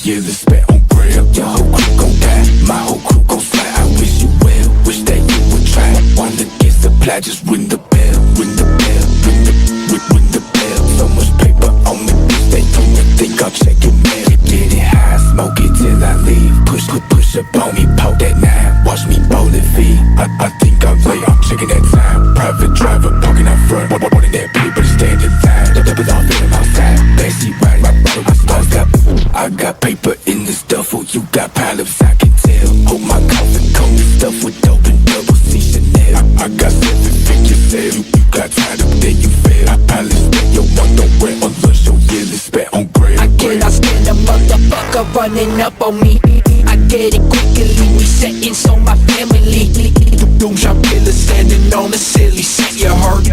years is spent on grill. Your whole crew gon' die, my whole crew gon' fly. I wish you well, wish that you would try. One against the ply, just ring the bell, ring the bell, ring the bell. So much paper on me, bitch, that you would think I'll check your mail. Get it high, smoke it till I leave. Push up on me, poke that 9, watch me bowl it feed. I think I'm late, I'm checking that time. Private driver, parking out front, wanting that paper to stand in line. That was all feeling outside, backseat riding, my stars got. I got paper in this duffel, you got pilots, I can tell. Hold my coffin, cold stuff with dope and double C Chanel. I got 7 figures sale, you got tired of then you fail. I pilot spent your month on rent on lunch, your yearly spent on grill. I cannot stand a motherfucker running up on me. I get it quickly, we setting so my family. Doom shot killers standing on the silly, set your heart.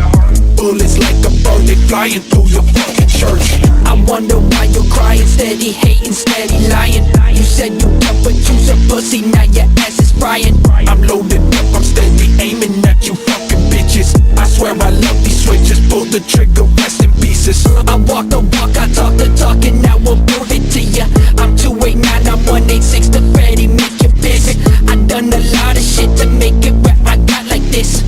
Bullets like a bird, they flying through your fucking church. I wonder why you're crying, steady hating, steady lying. You said you tough, but you's a pussy, now your ass is frying. I'm loaded up, I'm steady aiming at you fucking bitches. I swear I love these switches, pull the trigger, rest in pieces. I walk the walk, I talk the talk, and now we'll prove it to ya. I'm 289, I'm 186, the Freddy, make you busy. I done a lot of shit to make it where I got like this.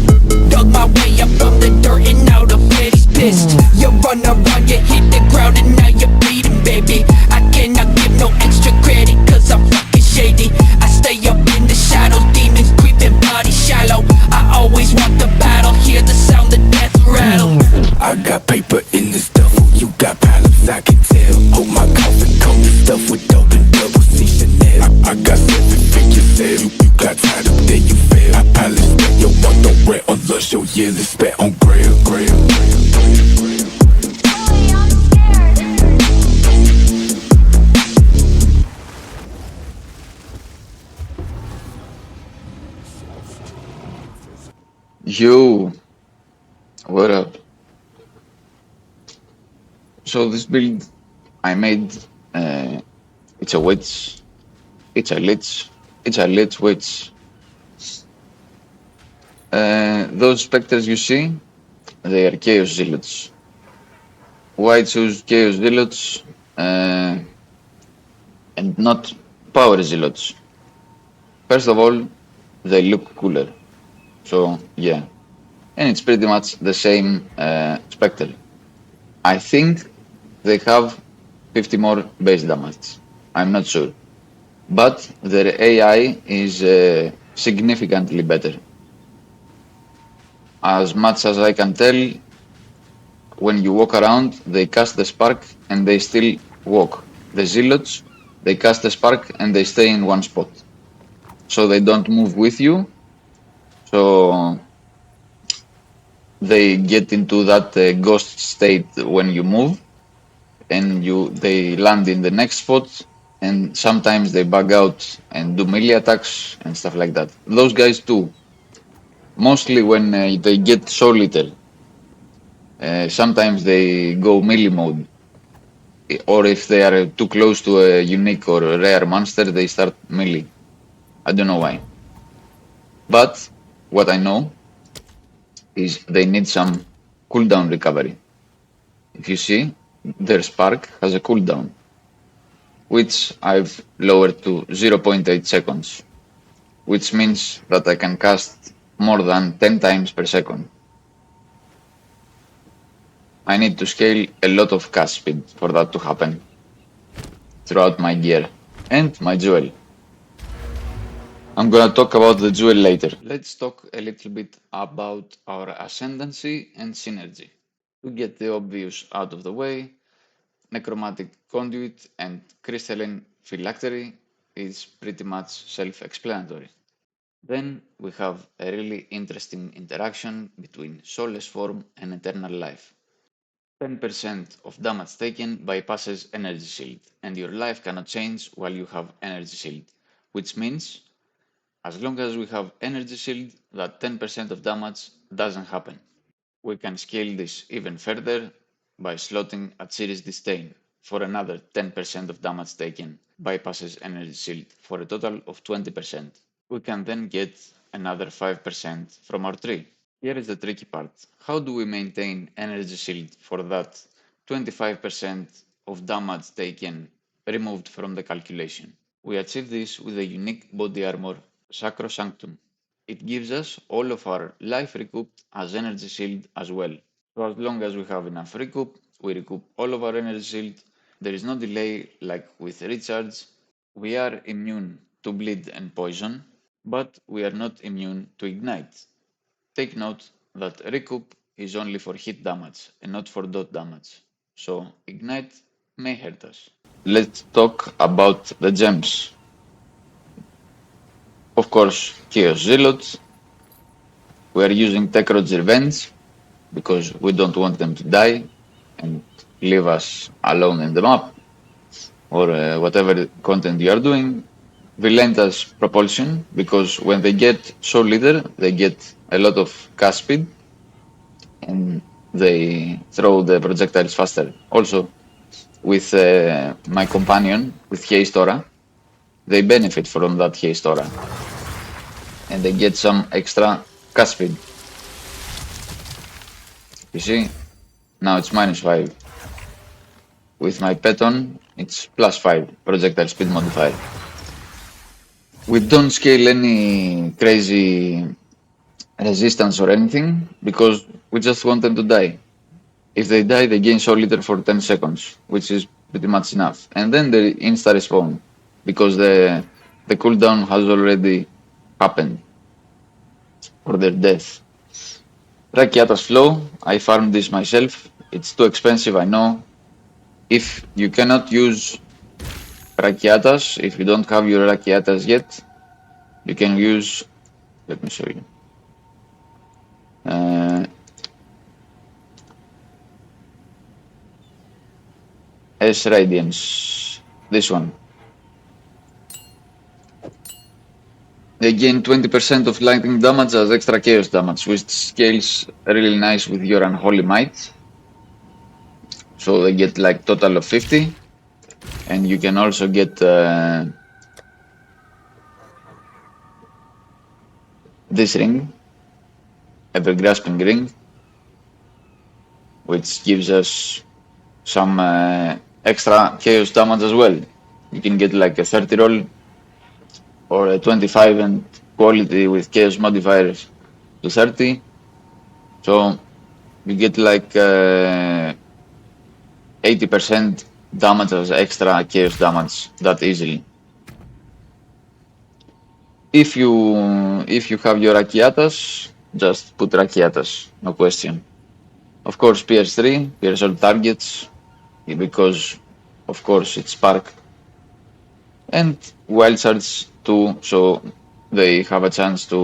Dug my way up from the dirt and now the Freddy's pissed. You run around, you hit the ground and now you're bleeding, baby. I cannot give no extra credit cause I'm fucking shady. I stay up in the shadows, demons creeping, body shallow. I always want the battle, hear the sound of death rattle. I got paper in this duffel, you got pilots, I can tell. Hold my coffin, cold stuff with dope and double C Chanel. I got 7 figures sale, you got tired of then you fail. I pilot spent your month on rent on lunch, your yearly spent on grill. Yo, what up? So this build I made, it's a witch, it's a lich, witch. Those spectres you see, they are chaos zealots. Why choose chaos zealots and not power zealots? First of all, they look cooler. So yeah, and it's pretty much the same spectre. I think they have 50 more base damage. I'm not sure. But their AI is significantly better. As much as I can tell, when you walk around, they cast the spark and they still walk. The zealots, they cast the spark and they stay in one spot. So they don't move with you. So they get into that ghost state when you move, and they land in the next spot, and sometimes they bug out and do melee attacks and stuff like that. Those guys too. Mostly when they get soul eater. Sometimes they go melee mode, or if they are too close to a unique or a rare monster, they start melee. I don't know why. But what I know is they need some cooldown recovery. If you see, their spark has a cooldown, which I've lowered to 0.8 seconds, which means that I can cast more than 10 times per second. I need to scale a lot of cast speed for that to happen throughout my gear and my jewel. I'm gonna talk about the jewel later. Let's talk a little bit about our ascendancy and synergy. To get the obvious out of the way, necromantic conduit and crystalline phylactery is pretty much self-explanatory. Then we have a really interesting interaction between soulless form and eternal life. 10% of damage taken bypasses energy shield, and your life cannot change while you have energy shield, which means as long as we have energy shield, that 10% of damage doesn't happen. We can scale this even further by slotting a Series Disdain for another 10% of damage taken bypasses energy shield for a total of 20%. We can then get another 5% from our tree. Here is the tricky part. How do we maintain energy shield for that 25% of damage taken removed from the calculation. We achieve this with a unique body armor, Sacrosanctum. It gives us all of our life recouped as energy shield as well. So as long as we have enough recoup, we recoup all of our energy shield. There is no delay like with recharge. We are immune to bleed and poison, but we are not immune to ignite. Take note that recoup is only for hit damage and not for dot damage, so ignite may hurt us. Let's talk about the gems. Of course, Chaos Zealot. We are using Techrod's Revenge because we don't want them to die and leave us alone in the map or whatever content you are doing. Vilenta's Propulsion because when they get Soul Leader, they get a lot of cast speed and they throw the projectiles faster. Also, with my companion, with Haste Aura, they benefit from that Haste Aura and they get some extra cast speed. You see, now it's -5. With my Peton, it's +5 projectile speed modifier. We don't scale any crazy resistance or anything because we just want them to die. If they die, they gain Soul Eater for 10 seconds, which is pretty much enough. And then they insta-respawn because the cooldown has already happened for their death. Rakiata's Flow, I farmed this myself. It's too expensive, I know. If you cannot use Rakiatas, if you don't have your Rakiatas yet, you can use, let me show you. S Radiance, this one. They gain 20% of lightning damage as extra chaos damage, which scales really nice with your Unholy Might. So they get like total of 50. And you can also get this ring, Ever-Grasping Ring, which gives us some extra chaos damage as well. You can get like a 30 roll or a 25 and quality with chaos modifiers to 30. So you get like 80% damage as extra chaos damage that easily. If you have your Rakiatas, just put Rakiatas, no question. Of course, PS3, pierce all targets, because of course it's Spark. And Wild Charge too, so they have a chance to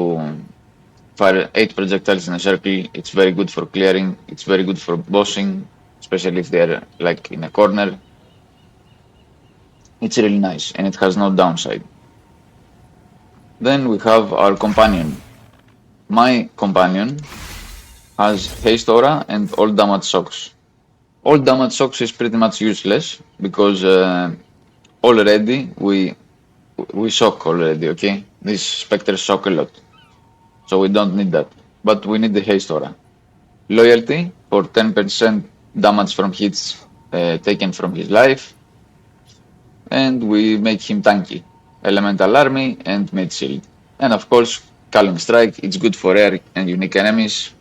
fire 8 projectiles in a circle. It's very good for clearing, it's very good for bossing, especially if they're like in a corner. It's really nice and it has no downside. Then we have our companion. My companion has Haste Aura and all damage shocks. All damage shocks is pretty much useless because already we shock already, okay? These Spectres shock a lot. So we don't need that. But we need the Haste Aura. Loyalty for 10% damage from hits taken from his life. And we make him tanky. Elemental Army and Mid Shield. And of course, Calling Strike, it's good for rare and unique enemies,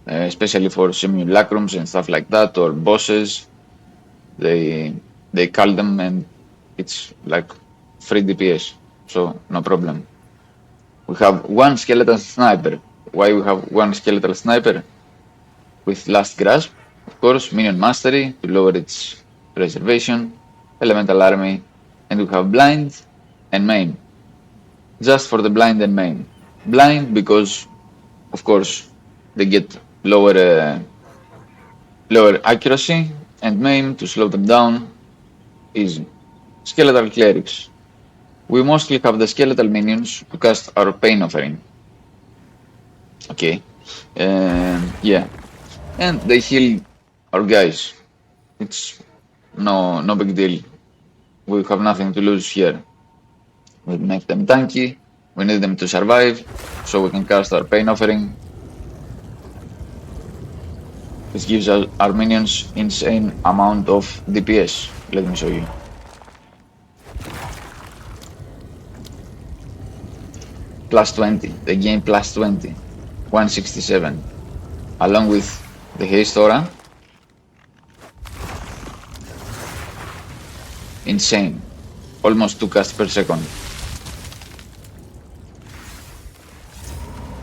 especially for simulacrums and stuff like that, or bosses. They call them and it's like free DPS, so no problem. We have one skeletal sniper. Why we have one skeletal sniper? With Last Grasp, of course, Minion Mastery to lower its preservation, Elemental Army, and we have Blind and Maim. Just for the Blind and Maim. Blind because, of course, they get lower accuracy, and Maim to slow them down. Easy. Skeletal Clerics. We mostly have the skeletal minions to cast our Pain Offering. Okay. Yeah. And they heal our guys. It's no big deal. We have nothing to lose here. We make them tanky. We need them to survive, so we can cast our Pain Offering. This gives our minions insane amount of DPS. Let me show you. plus 20, the game plus 20, 167, along with the haste aura. Insane, almost 2 casts per second.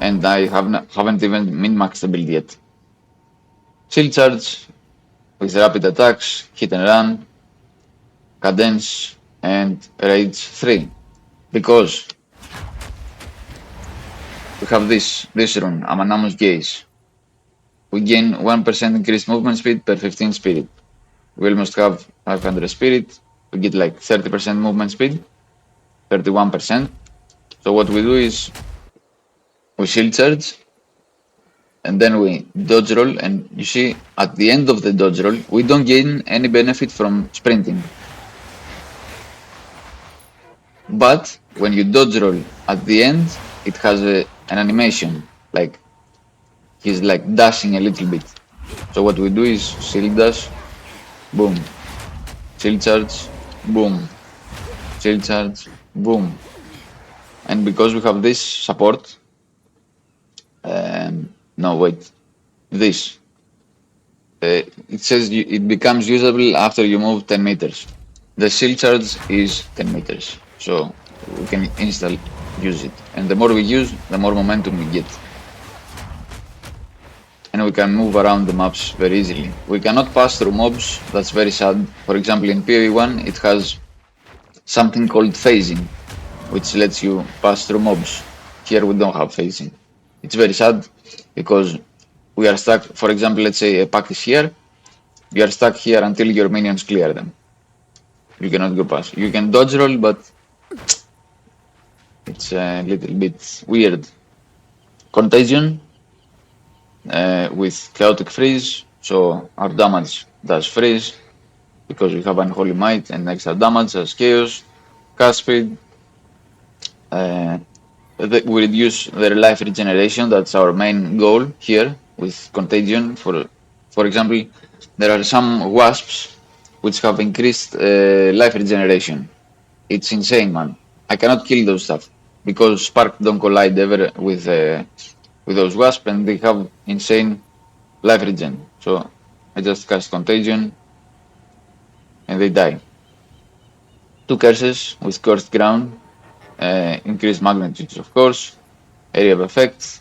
And I haven't even min-maxed the build yet. Shield charge with rapid attacks, hit and run, cadence, and rage 3. Because we have this rune, Amanamos Gaze. We gain 1% increased movement speed per 15 spirit. We almost have 500 spirit. We get like 30% movement speed, 31%. So what we do is we shield charge, and then we dodge roll, and you see at the end of the dodge roll, we don't gain any benefit from sprinting. But when you dodge roll at the end, it has an animation, like he's like dashing a little bit. So what we do is shield dash, boom, shield charge, boom, shield charge, boom. And because we have this support, no wait, this, it says it becomes usable after you move 10 meters. The shield charge is 10 meters, so we can instantly use it. And the more we use, the more momentum we get. And we can move around the maps very easily. We cannot pass through mobs, that's very sad. For example, in PoE1 it has something called phasing, which lets you pass through mobs. Here we don't have phasing. It's very sad because we are stuck. For example, let's say a pack is here, you are stuck here until your minions clear them. You cannot go past. You can dodge roll, but it's a little bit weird. Contagion with chaotic freeze, so our damage does freeze because we have Unholy Might and extra damage as chaos. Cast speed, we reduce their life regeneration. That's our main goal here with Contagion. For example, there are some wasps which have increased life regeneration. It's insane, man. I cannot kill those stuff because Spark don't collide ever with those wasps, and they have insane life regen. So I just cast Contagion and they die. 2 curses with Cursed Ground, increased magnitude of course, area of effects,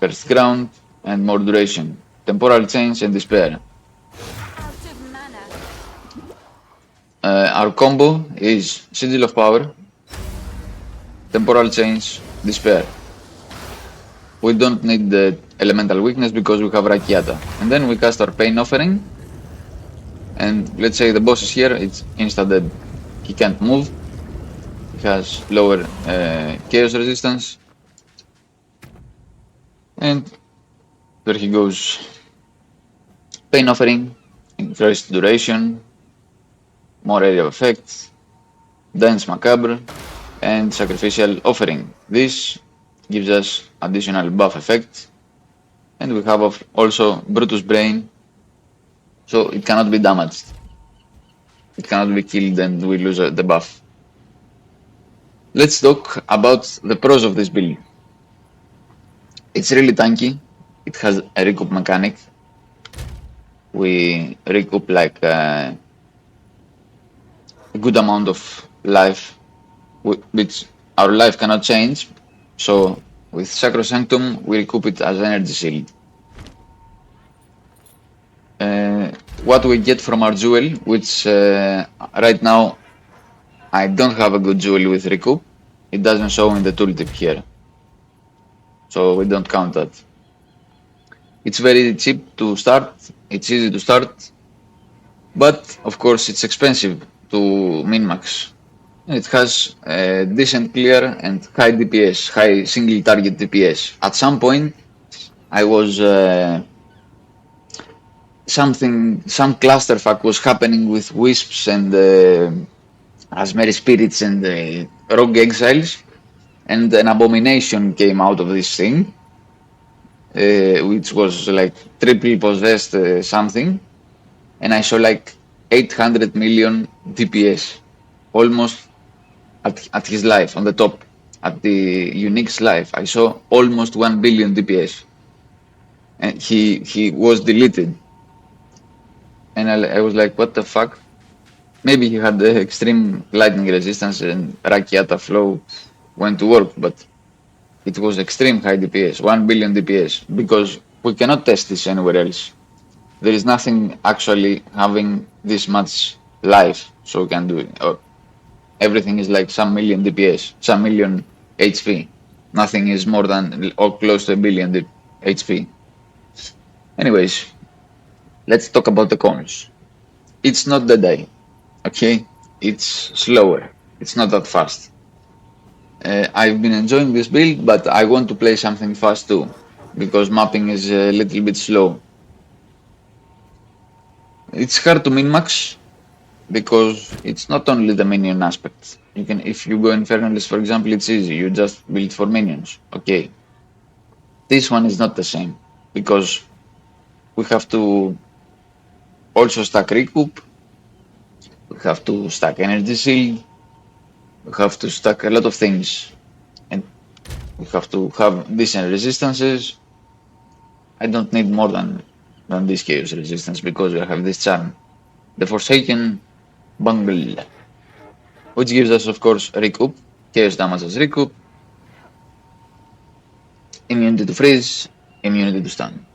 Cursed Ground, and more duration. Temporal Change and Despair. Our combo is Sigil of Power, Temporal Change, Despair. We don't need the Elemental Weakness because we have Rakiata. And then we cast our Pain Offering, and let's say the boss is here, it's insta-dead. He can't move, he has lower chaos resistance, and there he goes. Pain Offering, increased duration, more area of effects, Dance Macabre, and Sacrificial Offering. This gives us additional buff effect, and we have also Brutus Brain, so it cannot be damaged. It cannot be killed and we lose the buff. Let's talk about the pros of this build. It's really tanky. It has a recoup mechanic. We recoup like a good amount of life, which our life cannot change. So with Sacrosanctum, we recoup it as energy shield. What we get from our jewel, which right now I don't have a good jewel with recoup. It doesn't show in the tooltip here, so we don't count that. It's very cheap to start, it's easy to start, but of course it's expensive to min-max. It has decent clear and high DPS, high single target DPS. At some point I was some clusterfuck was happening with wisps and Asmeri spirits and rogue exiles, and an abomination came out of this thing, which was like triple possessed something, and I saw like 800 million DPS, almost at his life on the top, at the Unique's life, I saw almost 1 billion DPS, and he was deleted, and I was like, what the fuck? Maybe he had the extreme lightning resistance and Rakiata flow went to work, but it was extreme high DPS, 1 billion DPS, because we cannot test this anywhere else. There is nothing actually having this much life, so we can do it. Or everything is like some million DPS, some million HP. Nothing is more than or close to a billion HP. Anyways, let's talk about the cons. It's not the day, okay? It's slower. It's not that fast. I've been enjoying this build, but I want to play something fast too, because mapping is a little bit slow. It's hard to min-max, because it's not only the minion aspect. You can, if you go Infernalist, for example, it's easy. You just build for minions. Okay. This one is not the same, because we have to also stack Recoup, we have to stack Energy Shield, we have to stack a lot of things, and we have to have decent resistances. I don't need more than this Chaos resistance, because I have this charm. The Forsaken Bungle, which gives us, of course, Recoup, Chaos damage as Recoup, immunity to freeze, immunity to stun.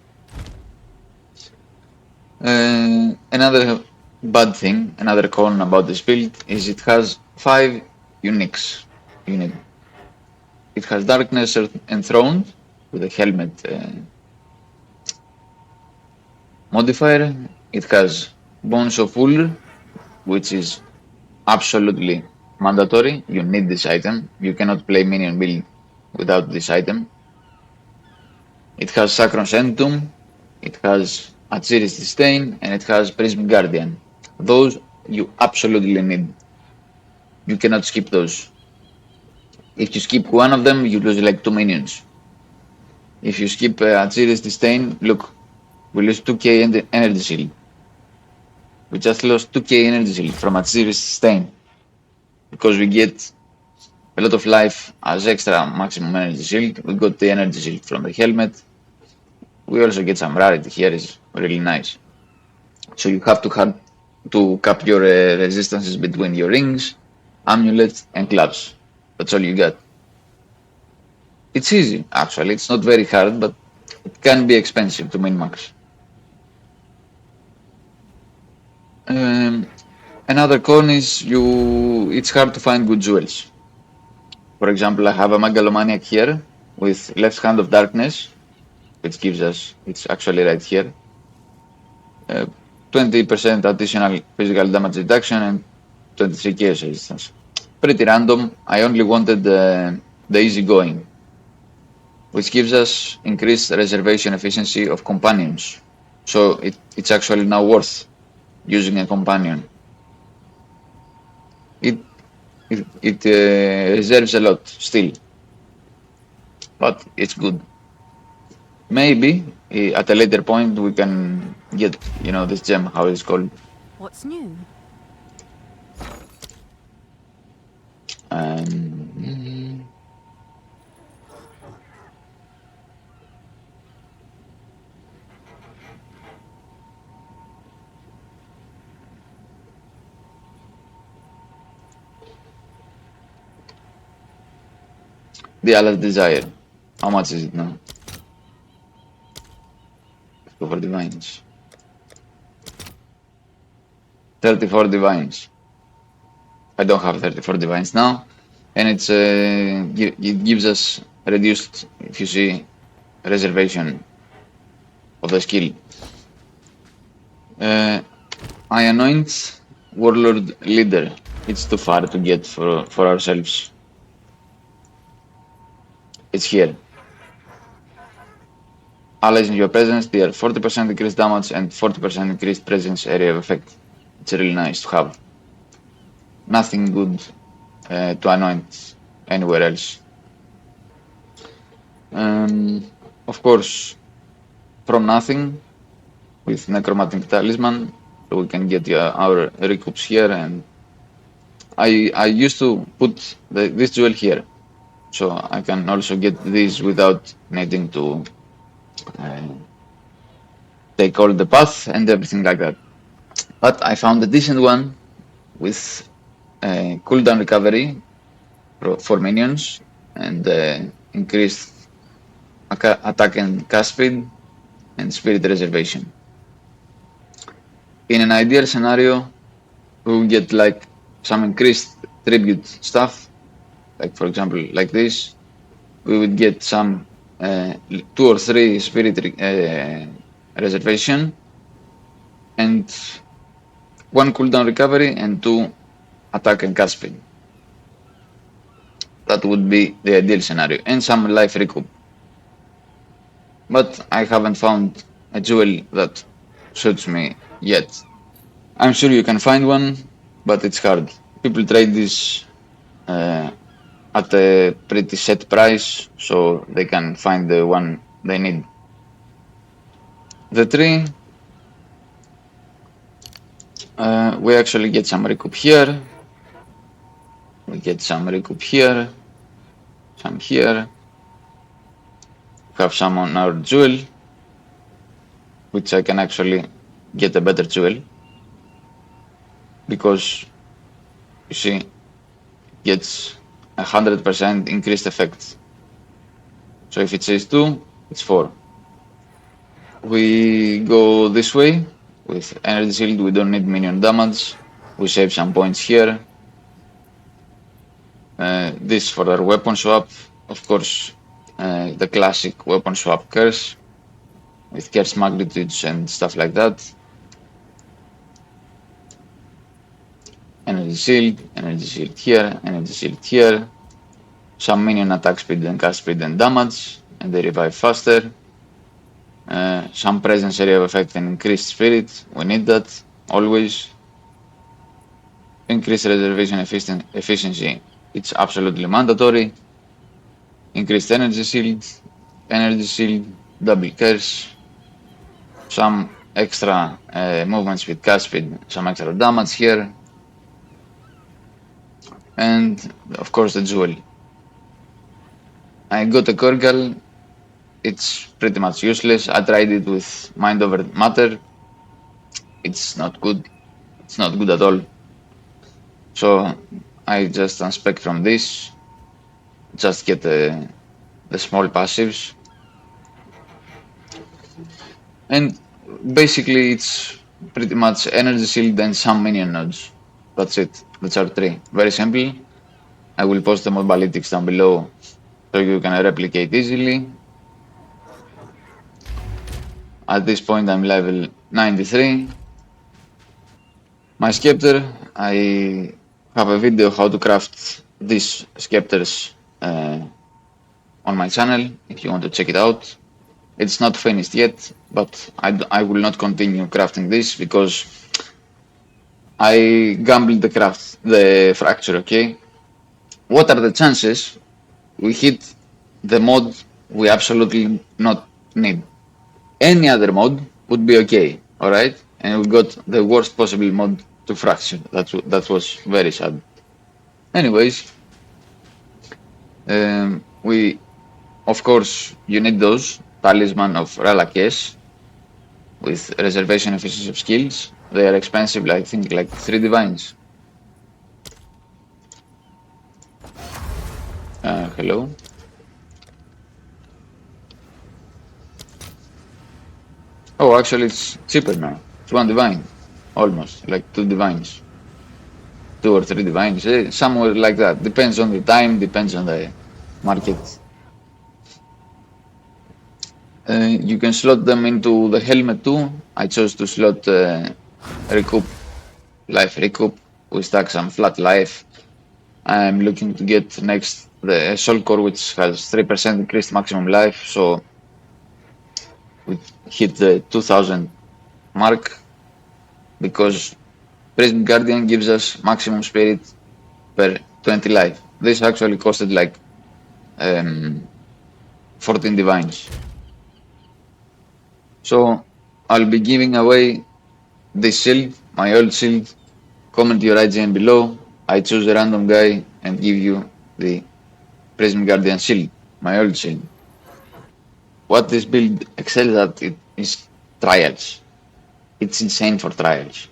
Another bad thing, another con about this build is it has 5 uniques. It has Darkness Enthroned with a helmet modifier. It has Bones of Uller, which is absolutely mandatory. You need this item. You cannot play minion build without this item. It has Sacron's Entomb, it has Atsiris Disdain, and it has Prism Guardian. Those you absolutely need. You cannot skip those. If you skip one of them, you lose like 2 minions. If you skip Atsiris Disdain, look, we lose 2k energy shield. We just lost 2k energy shield from Atsiris Disdain, because we get a lot of life as extra maximum energy shield. We got the energy shield from the helmet. We also get some rarity here, is really nice. So you have to cap your resistances between your rings, amulets, and clubs. That's all you got. It's easy, actually. It's not very hard, but it can be expensive to min-max. Another con is it's hard to find good jewels. For example, I have a Megalomaniac here with Left Hand of Darkness, which gives us, it's actually right here, 20% additional physical damage reduction and 23 chaos resistance. Pretty random. I only wanted the easygoing, which gives us increased reservation efficiency of companions. So it's actually now worth using a companion. It reserves a lot still, but it's good. Maybe at a later point we can get, this gem, how it's called. What's new? The Allah's Desire. How much is it now? For divines. 34 divines. I don't have 34 divines now, and it gives us reduced, if you see, reservation of the skill. I anoint Warlord Leader. It's too far to get for ourselves. It's here. Allies in your presence deal 40% increased damage and 40% increased presence area of effect. It's really nice to have. Nothing good to anoint anywhere else. Of course, from nothing, with Necromantic Talisman, we can get our recoups here, and I used to put this jewel here, so I can also get these without needing to take all the path and everything like that. But I found a decent one with cooldown recovery for minions and increased attack and cast speed and spirit reservation. In an ideal scenario, we will get like some increased tribute stuff, like for example like this. We would get some 2 or 3 spirit reservation and 1 cooldown recovery and 2 attack and cast speed. That would be the ideal scenario, and some life recoup. But I haven't found a jewel that suits me yet. I'm sure you can find one, but it's hard. People trade this at a pretty set price, so they can find the one they need. The tree, we actually get some recoup here. We get some recoup here, some here. We have some on our jewel, which I can actually get a better jewel, because you see, it gets 100% increased effect. So if it says 2, it's 4. We go this way with energy shield. We don't need minion damage. We save some points here. This for our weapon swap. Of course, the classic weapon swap curse with curse magnitudes and stuff like that. Energy shield here, energy shield here. Some minion attack speed and cast speed and damage, and they revive faster. Some presence area of effect and increased spirit. We need that always. Increased reservation efficiency. It's absolutely mandatory. Increased energy shield, double curse. Some extra movement speed, cast speed, some extra damage here. And of course the jewel. I got a Korgal. It's pretty much useless. I tried it with Mind Over Matter. It's not good. It's not good at all. So I just unspec from this. Just get the small passives. And basically it's pretty much energy shield and some minion nodes. That's it. That's our tree. Very simple. I will post the mobalytics down below so you can replicate easily. At this point I'm level 93. My Spectre, I have a video how to craft these Spectres on my channel if you want to check it out. It's not finished yet, but I will not continue crafting this because I gambled the fracture, okay? What are the chances we hit the mod we absolutely not need? Any other mod would be okay, alright? And we got the worst possible mod to fracture. That was very sad. Anyways, of course, you need those. Talisman of Ralakesh with reservation efficiency of skills. They are expensive, I think like 3 divines. Hello. Oh, actually it's cheaper now. It's 1 divine. Almost, like 2 divines. 2 or 3 divines, somewhere like that. Depends on the time, depends on the market. You can slot them into the helmet too. I chose to slot Recoup, life Recoup. We stack some flat life. I'm looking to get next the Soul Core, which has 3% increased maximum life, so we hit the 2000 mark, because Prison Guardian gives us maximum spirit per 20 life. This actually costed like 14 divines. So I'll be giving away this shield, my old shield. Comment your IGN below. I choose a random guy and give you the Prism Guardian shield, my old shield. What this build excels at is trials. It's insane for trials.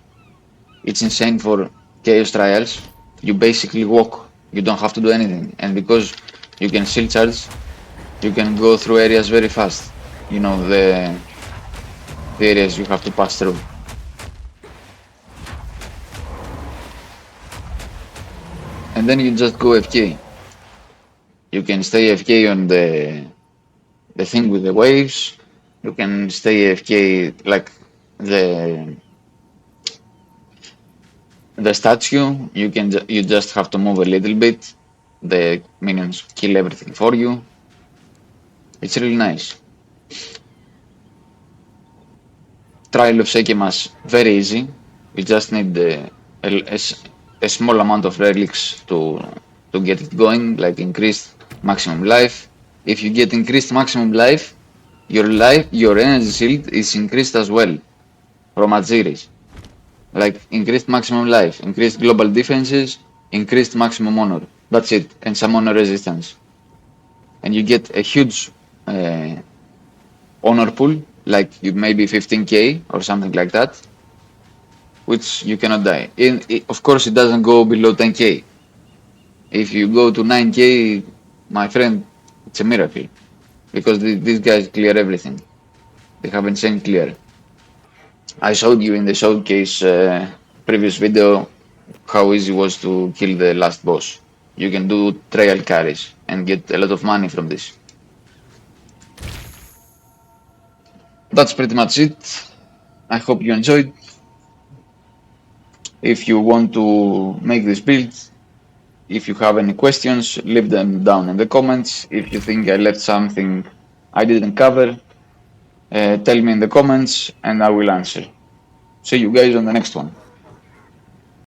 It's insane for chaos trials. You basically walk. You don't have to do anything. And because you can shield charge, you can go through areas very fast. You know, the areas you have to pass through. And then you just go FK. You can stay FK on the thing with the waves. You can stay AFK like the statue. You just have to move a little bit. The minions kill everything for you. It's really nice. Trial of Sekimas, very easy. You just need a small amount of relics to get it going, like increased maximum life. If you get increased maximum life, your energy shield is increased as well from Aziris. Like increased maximum life, increased global defenses, increased maximum honor. That's it, and some honor resistance. And you get a huge honor pool, like you maybe 15k or something like that, which you cannot die. Of course, it doesn't go below 10k. If you go to 9k, my friend, it's a miracle. Because these guys clear everything. They have insane clear. I showed you in the showcase previous video how easy it was to kill the last boss. You can do trial carries and get a lot of money from this. That's pretty much it. I hope you enjoyed. If you want to make this build, if you have any questions, leave them down in the comments. If you think I left something I didn't cover, tell me in the comments and I will answer. See you guys on the next one.